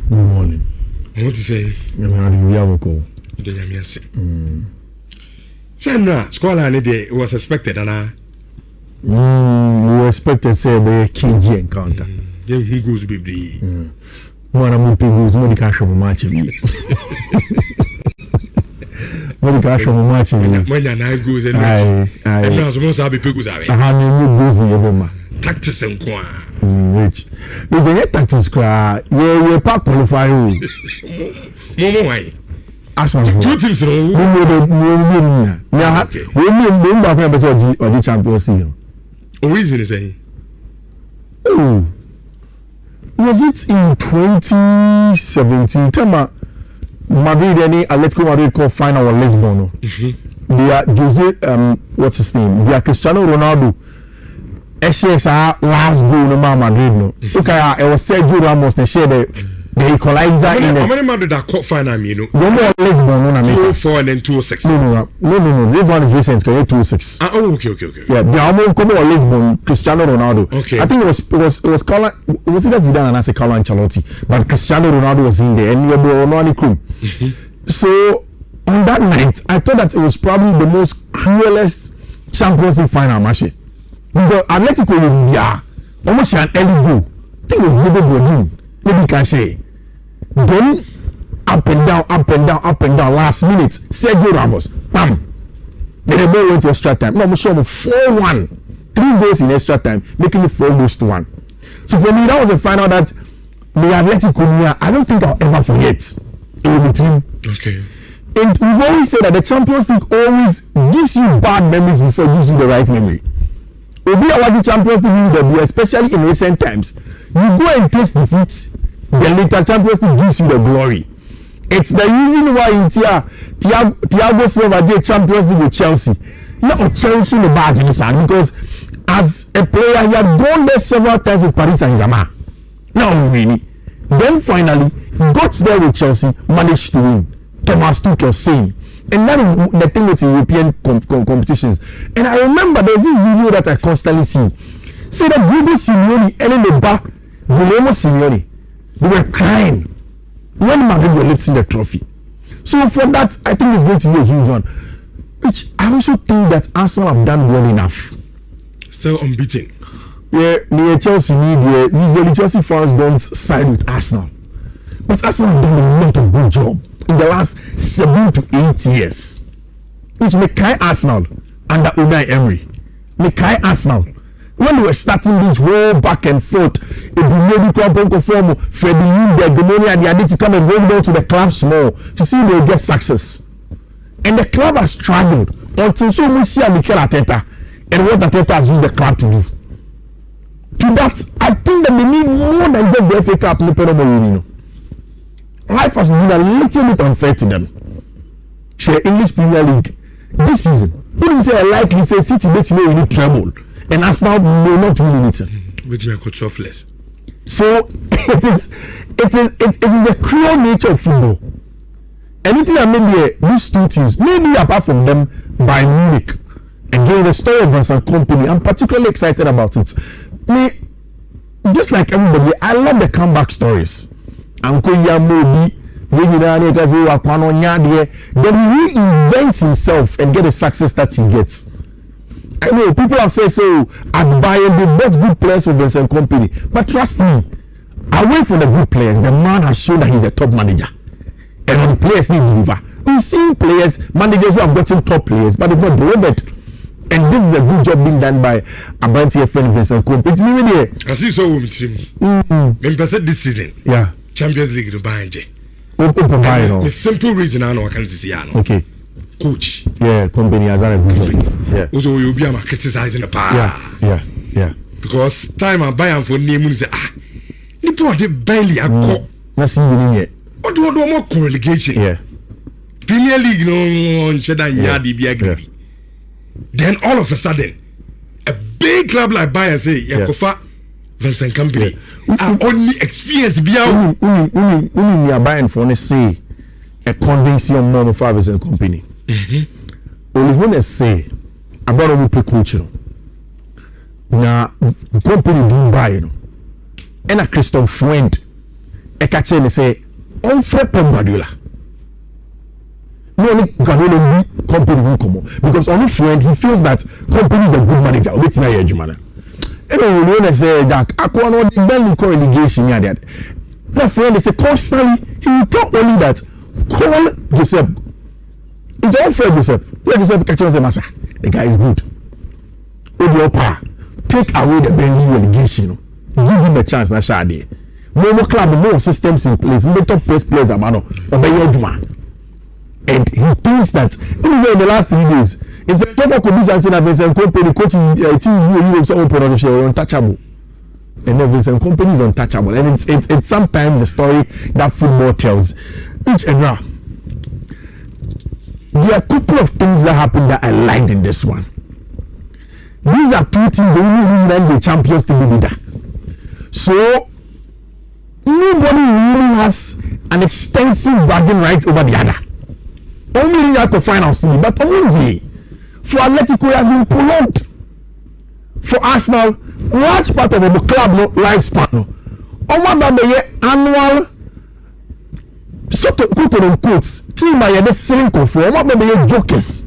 Good morning. What to say? We have a call. Sandra, scholar was expected, and we expected say the KG encounter. Who goes be One of my people who's not cash from match. What cash from match? When I goes and I know supposed to be people. I have busy every tactics and quan. Which the tactics cry. Yeah, part qualify. Why? Arsenal. Two teams. We the Champions League. Reason is saying. Oh, was it in 2017? Tell Madrid and Atletico Madrid called final on Lisbon. They are Jose, what's his name? They are Cristiano Ronaldo. SSR last goal no Madrid no. Okay, it was Sergio Ramos that shared the equalizer in the. How many Madrid that caught final? You know. No more Lisbon no. 204 and then 206. No. This one is recent. 206. Okay. Yeah, the almost come on Lisbon. Cristiano Ronaldo. Okay. I think it was Carlo. Was it Zidane and I say Carlo Ancelotti? But Cristiano Ronaldo was in there, and you were no crew. So on that night, I thought that it was probably the most cruelest Champions League final match. Because Atletico, yeah, almost an early goal. I think it was Liverpool Godin. Maybe can say. Then up and down. Last minute, Sergio Ramos, bam. Then the ball went to extra time. No, I'm sure 4-1, 3 goals in extra time, making it 4 goals to 1. So for me, that was a final that the Atletico, I don't think I'll ever forget. It will be 3. Okay. And we've always said that the Champions League always gives you bad memories before it gives you the right memory. Obi Awadi Champions League, especially in recent times, you go and taste defeat, the later Champions League gives you the glory. It's the reason why in Thiago Silva did Champions League with Chelsea. Not Chelsea in the bad because as a player he had gone there several times with Paris Saint-Germain. No, really. Then finally got there with Chelsea, managed to win. Thomas Tuchel saying. And that is the thing with European competitions. And I remember there was this video that I constantly see. Say that Simeone and in the back, Simeone, they were crying when Madrid were lifting the trophy. So for that, I think it's going to be a huge one. Which I also think that Arsenal have done well enough. Still unbeaten. Yeah, near Chelsea usually Chelsea fans don't side with Arsenal. But Arsenal have done a lot of good job in the last 7 to 8 years. Which make Arsenal under Unai Emery. Make Arsenal. When we were starting this whole back and forth, it will maybe come form Freddie the Gemoni and the idea to come and go down to the club small to see if they get success. And the club has struggled until so much see Mikel Arteta and what Arteta has used the club to do. To that, I think that they need more than just the FA Cup. Life has been a little bit unfair to them. Share English Premier League this season. Wouldn't say likely say City basically will need treble. And Arsenal may not win anything. Which may could selfless. So it is the cruel nature of football. Anything that maybe these two teams, maybe apart from them, by Munich, again the story of Vincent Kompany, I'm particularly excited about it. Just like everybody, I love the comeback stories. Uncle Yamobi, then he reinvents himself and get the success that he gets. I know people have said so at Bayern they bought good players for Vincent Kompany, but trust me, away from the good players, the man has shown that he's a top manager, and on the players need deliver. We've seen players, managers who have gotten top players, but they've not delivered. And this is a good job being done by Abanti friend Vincent Kompany. I see so with him. When this season, yeah, Champions League to buy the simple reason I know I can't see. Okay. Coach. Yeah, Kompany has done a good job. Yeah. Also, you'll be criticizing the power. Yeah. Because time I buy for name say you put the barely a call. Not seeing yet. What do more relegation? Yeah. Premier League no on Cheddar Yadi be agree. Then all of a sudden, a big club like Bayern say Yakofa Vincent Kompany only experience be out. We are buying for say a convincing more for Vincent Kompany. Only when they say about a people culture. Now, Kompany didn't buy, and a Christoph friend, catch and say, on Fred Guardiola. No, only Guardiola company will come because only friend he feels that company is a good manager. What's my age, man? Anyway, when I say that I can't then call relegation here. That my friend is a constantly he will tell only that call Joseph. It's all Fred Joseph. Let Joseph catch us a massa. The guy is good. With your power, take away the Burnley relegation. Give him a chance. That's how they. More club, more systems in place. More top place players are man. Obey your demand. And he thinks that even in the last 3 days, it's a tougher condition that Vincent Company coaches teams who so open untouchable. And then Vincent Company is untouchable. And it's sometimes the story that football tells. Which and now, there are a couple of things that happened that I liked in this one. These are two teams that only win the Champions League leader. So nobody really has an extensive bragging right over the other. Only in the finals team, but only for Atletico has been prolonged. For Arsenal, large part of the club lifespan. Annual sort of quote unquote team by the same for jokers.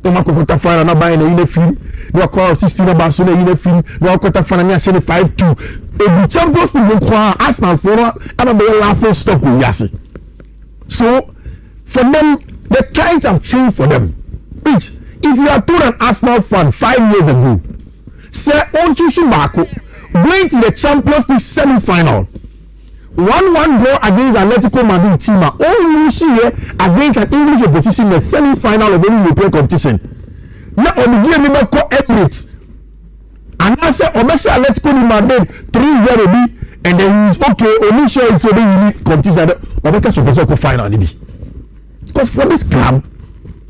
Quarter final na buy na film. No call 16 na Barcelona in film. No quarter final na 5-2. The Champions League Arsenal for laughing stock with Yasi. So for them, the times have changed for them. Which, if you are told an Arsenal fan 5 years ago, say on Chushubako, going to the Champions League semi-final, 1-1 draw against Atletico Madrid team, only this year against an English opposition in the semi-final of any European competition. Now on the game, we call Emirates, and I say, Atletico Madrid 3-0 and then he's okay, only sure it's only unique competition, or because of the final. Because for this club,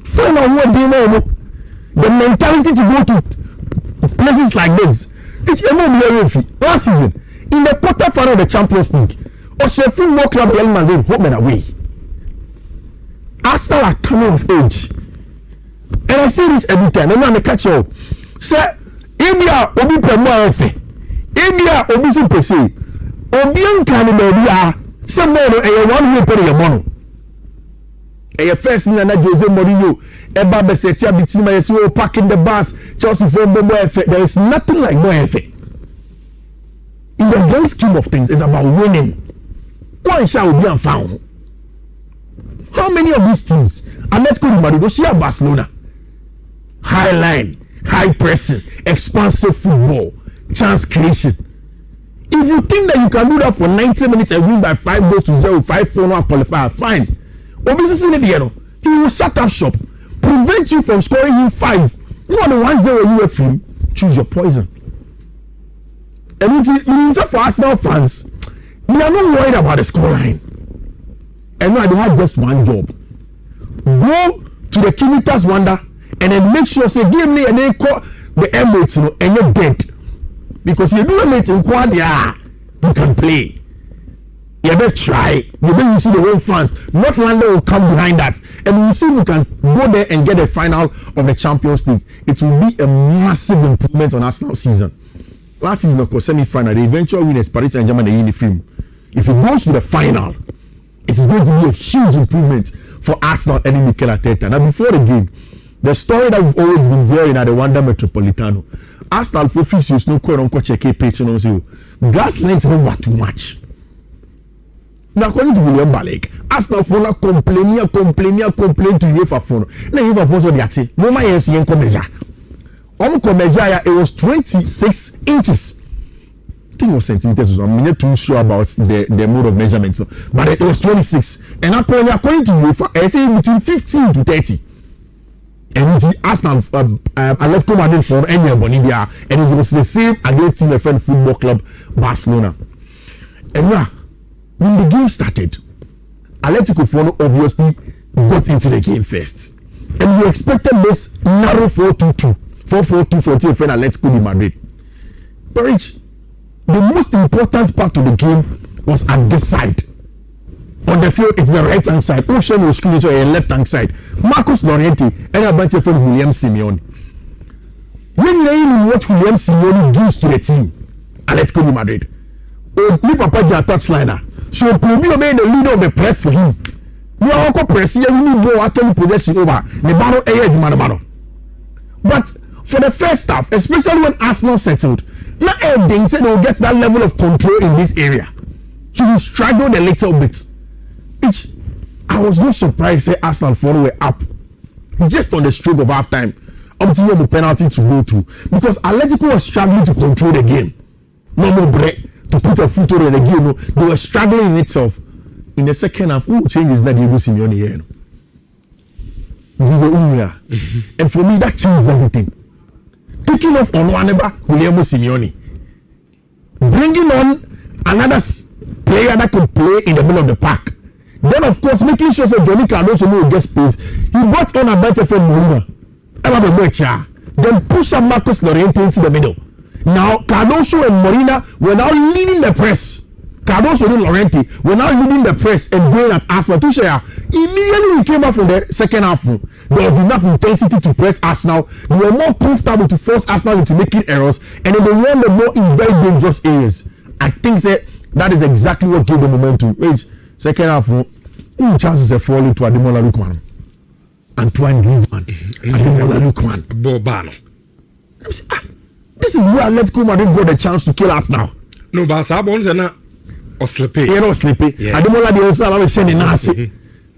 final one day now, the mentality to go to places like this, it's last season in the quarter final of the Champions League, or football club Real Madrid home and away. Arsenal are coming of age, and I say this every time. I'm gonna catch you. Say, India obi premo efe, India obi so pese, obi ankani na obi a, say more e 1 year per your money. A first in Jose Mourinho, Eba Besetia Bitima, so parking the bus, Chelsea for Bobo effect. There is nothing like no effect. In the grand scheme of things, it's about winning. One shall be unfound. How many of these teams are not going to Madrid? She Barcelona. High line, high pressing, expansive football, chance creation. If you think that you can do that for 90 minutes and win by 5-0, 5-4, not qualify, fine. He will shut up shop, prevent you from scoring you 5. You know the 1-0 you were free, choose your poison. And it's for Arsenal fans, we are not worried about the scoreline. And now they have just one job. Go to the Kinitas Wonder and then make sure, say, give me and then call the Emirates, and you're dead. Because you do Emirates in Quadia, you can play. You better try. You better see the whole fans. North London will come behind us, and we'll see if we can go there and get the final of the Champions League. It will be a massive improvement on Arsenal season. Last season, of course, semi-final, the eventual winners, Paris Saint-Germain, the uniform. If it goes to the final, it is going to be a huge improvement for Arsenal and Mikel Arteta. Now, before the game, the story that we've always been hearing at the Wanda Metropolitano, Arsenal for officials no quote-unquote check page and also gas length no too much. Now, according to William Balek, Arsenal for complain to UEFA for now UEFA for so they no my yes yen komeja. It was 26 inches. I think it was centimeters. I'm not too sure about the mode of measurements, but it was 26. And according to UEFA, I say between 15 to 30. And the Arsenal Atletico Madrid for any Bolivia, and it was the same against Team FN Football Club Barcelona. And now, when the game started, Atletico obviously got into the game first, and we expected this narrow 4-2-2, 4-4-2 for Team FN Atletico Madrid. But Rich, the most important part of the game was at this side. On the field, it's the right hand side. Ocean was screen to a left hand side. Marcus Llorente and a bunch of William Simeone. When you what William Simeone gives to the team, Atletico Madrid. Oh, Papa touchliner. So Pobi obey the leader of the press for him. You are also pressing you need more actually possession over the battle battle. But for the first half, especially when Arsenal settled, not everything said they'll get that level of control in this area. So we struggled a little bit. Which I was not surprised say Arsenal were up just on the stroke of half time up to the penalty to go through, because Atletico was struggling to control the game. No more break to put a foot over the game. No, they were struggling in itself. In the second half, who changes that Diego Simeone here? No? This is the Unia. And for me, that changed everything. Taking off on Waneba, Guillermo Simeone. Bringing on another player that could play in the middle of the park. Then, of course, making sure that Johnny Cardoso will get space. He brought on a better friend, Nhyira. Then push up Marcos Llorente into the middle. Now, Cardoso and Molina were now leading the press. Cardoso and Llorente were now leading the press and going at Arsenal. Immediately we came out from the second half. There was enough intensity to press Arsenal. They were more comfortable to force Arsenal into making errors, and then they won the ball in very dangerous areas. I think that is exactly what gave them momentum. Second half, chances of falling to Ademola Lookman, Antoine Griezmann, Ademola Lookman, Bobano. This is where Atletico Madrid got the chance to kill us now. No, but Sabons are not sleepy. You're not sleepy. Ademola the also have a shiny nasi.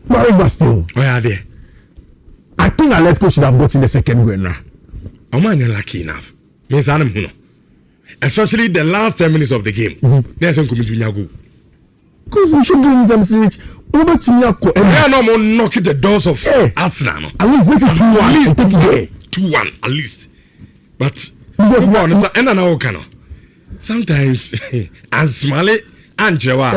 But still, where are they? I think Atletico should have gotten the second goal now. I'm not lucky enough. Especially the last 10 minutes of the game. There's some coming to Nyago. Because we should give them switch over to Nyako. They are no more knocking the doors of Arsenal. At least make it 2-1. At least 2-1 at least. But because sometimes as Smiley and Jawa.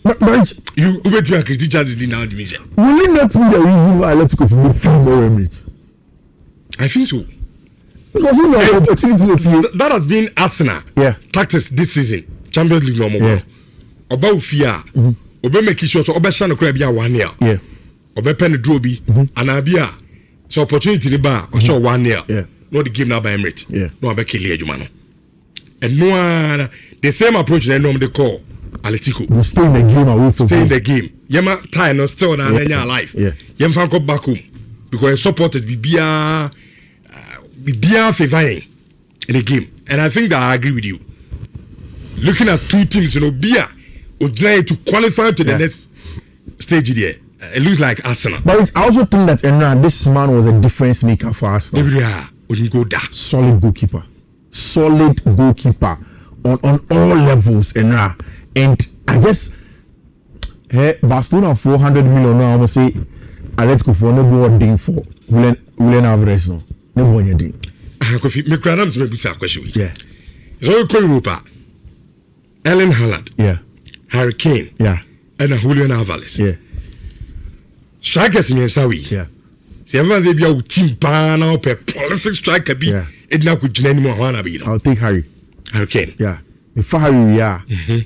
But you wait to a critic charge in our division. Will it not be the reason why Atletico will feel more Emirates? I think so. Because you know the opportunity to feel that has been Arsenal tactics this season. Champions League normal. Oba Ufia, Oba make sure so Oba Shano Krabia 1 year. Oba Pen Drobi, Anabia. So opportunity the bar or show 1 year. No the game now by Emirates. No Oba Kilia Jumano. And no the same approach they normally call Atletico. We stay in the game away from stay in the game. Yema tie no still na alive. Yem fan come back home because supporters bibia favoring in the game. And I think that I agree with you. Looking at two teams, Bia would try to qualify to the next stage there. It looks like Arsenal. But I also think that this man was a difference maker for Arsenal. Wouldn't go there. Solid goalkeeper on all levels. And I just Barcelona 400 million now. I'm gonna say Atletico for no more ding for Willian Alvarez no more ding. Kofi, me kradam to me bisa question. So you call Europa. Erling Haaland, Harry Kane, and Julian Alvarez. Strikers in Sawi. See, everyone say be a team pan or policy striker be. It now could anymore. I'll take Harry Kane. If Harry,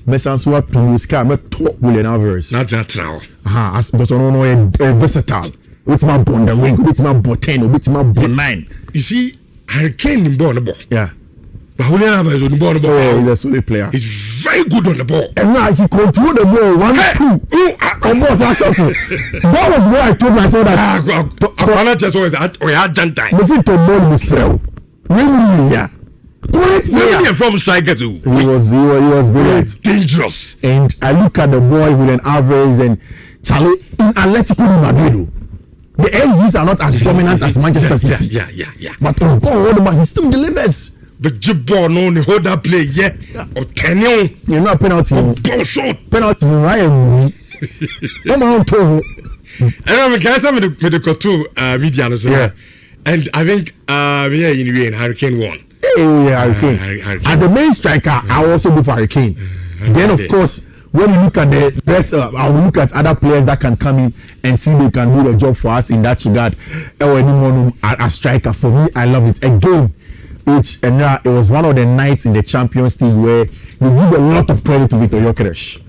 Messan swap to Sky, I'm top Julian Alvarez. Not now. As but on versatile. With my bond, the wing, with my botano, with my bonine. You see, Harry Kane in ball. But Julian Alvarez on the ball. He's a solid player. He's very good on the ball. And now he controlled the ball 1-2. Almost actually. That was where I told myself that. I just always had done time. Listen to ball himself. Really, great player from striker too. He was brilliant. Dangerous. And I look at the boy with an Alvarez and Charlie in Atletico Madrid. The XGs are not as dominant as Manchester City. Yeah. But on ball, he still delivers. But Jibbo no the hold that play or 10 you're not penalty. Ball shot. Penalty right. Come on, Tom. And I'm guys with the Kotu media and I think in Hurricane won. Hurricane. As a main striker, I will also go for Hurricane. Then of course, when you look at the rest, I will look at other players that can come in and see they can do the job for us in that regard. Anyone a striker for me, I love it. Again, which it was one of the nights in the Champions League where you give a lot of credit to Victor Gyökeres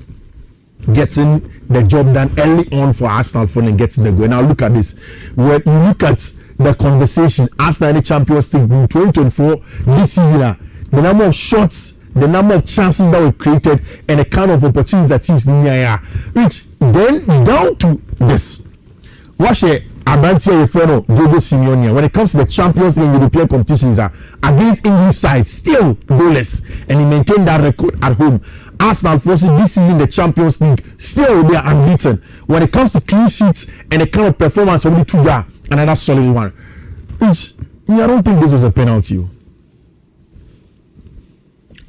getting the job done early on for Arsenal for and getting the goal. Now look at this. When you look at the conversation, Arsenal in the Champions League in 2024 this season, the number of shots the number of chances that were created, and the kind of opportunities that teams didn't have. Rich, then down to this. Watch it. Abrante Refero, Diego Simeone. When it comes to the Champions League European competitions, against English sides, still goalless, and he maintained that record at home. Arsenal, fortunately, this season the Champions League, still they are unbeaten. When it comes to clean sheets and the kind of performance, only two guys, another solid one. Which I don't think this was a penalty.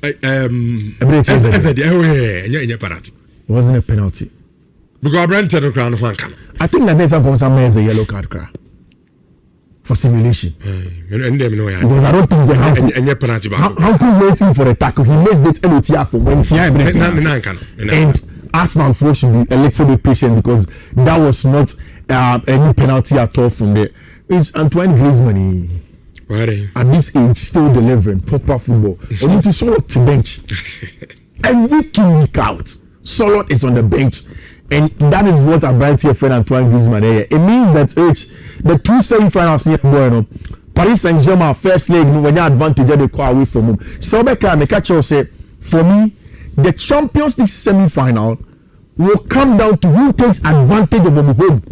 It wasn't a penalty. Because Abrante no crown one can. I think that there's some a yellow card cry for simulation. Because I don't think it's a penalty. How could waiting for a tackle? He missed it LOTR for when and Arsenal force should be a little bit patient because that was not any penalty at all from there. It's Antoine Griezmann. At this age, still delivering proper football. We need to solo to bench. Every week out, Solo is on the bench. And that is what Abrante and Antoine Griezmann here. It means that the two semi-finals here, Paris Saint-Germain first leg, when you advantage they go away from him. So say, for me, the Champions League semi-final will come down to who takes advantage of the home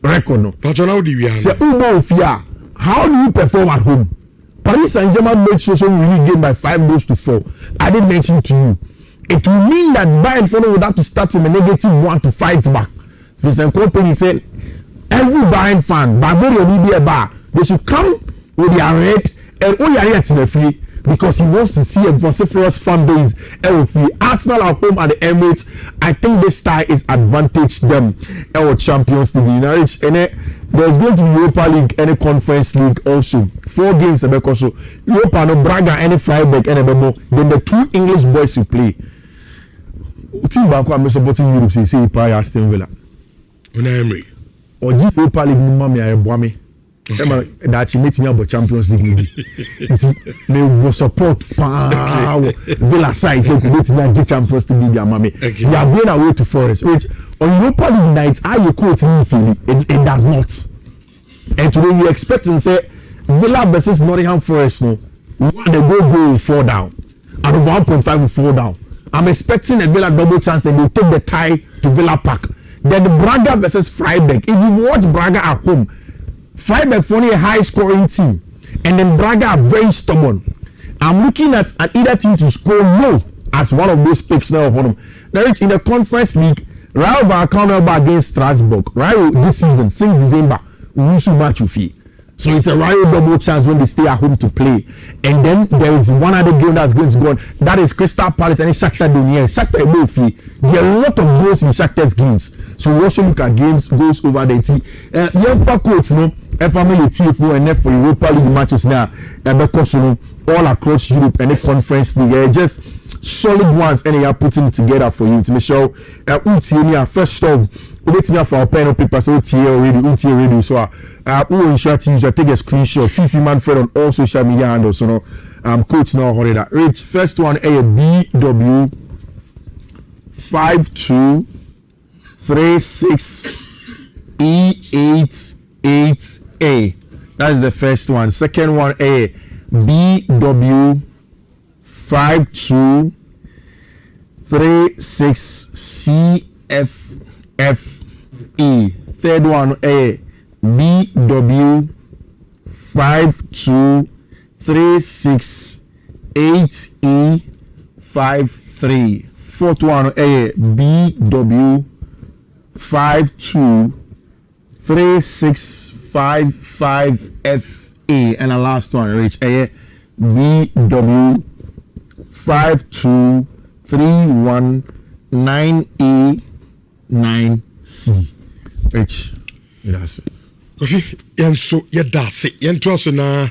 record. No? How do you perform at home? Paris Saint-Germain made sure we really game by 5-4. I didn't mention it to you. It will mean that Bayern would have to start from a -1 to fight back. Vincent Kompany said, every Bayern fan, Barbarian will be a bar. They should come with their red and all your yet in the free because he wants to see a vociferous fan base. Arsenal are home at the Emirates. I think this tie is advantage them. Our Champions League. And there's going to be Europa League and a Conference League also. 4 games because Europa, no Braga, and Freiburg, and then the 2 English boys will play. Team back I'm supporting Europe say prior Aston Villa. Emery. Or Europa League mama ya boame. That you meeting about Champions League. They will support power Villa side so could meet Champions League mama. They are going away to Forest. Which on Europa League nights are you quoting Philly? It does not. And today you expect to say Villa versus Nottingham Forest no. One the goal will fall down. Out of 1.5 will fall down. I'm expecting a Villa double chance. Then they'll take the tie to Villa Park. Then the Braga versus Freiburg. If you watch Braga at home, Freiburg for a high scoring team, and then Braga are very stubborn. I'm looking at either team to score low as one of those picks now for them. Now in the Conference League, Rayo Vallecano against Strasbourg. Rayo this season since December, we used to match with Fiifi. So it's a Rayo double chance when they stay at home to play. And then there is one other game that's going to go on. That is Crystal Palace and Shakhtar Donetsk. Shakhtar Bofi. There are a lot of goals in Shakhtar's games. So we also look at goals over the team. For coach, family TFO and for Europa League matches now. Because all across Europe and the Conference League, just solid ones, and they are putting it together for you to make sure. First off, wait me for our pen and paper. So already. So who ensure teams take a screenshot. Fiifi Manfred on all social media handles. So coach now hold that. Rich first one a BW 5236 E88A. That's the first one. Second one a BW 5236 CFFE. Third one a BW 5236 8E53. Fourth one a BW 523655FA. And the last one Rich a BW 52319E9C. Rich, yes. Kofi, yen so yedase yen to so na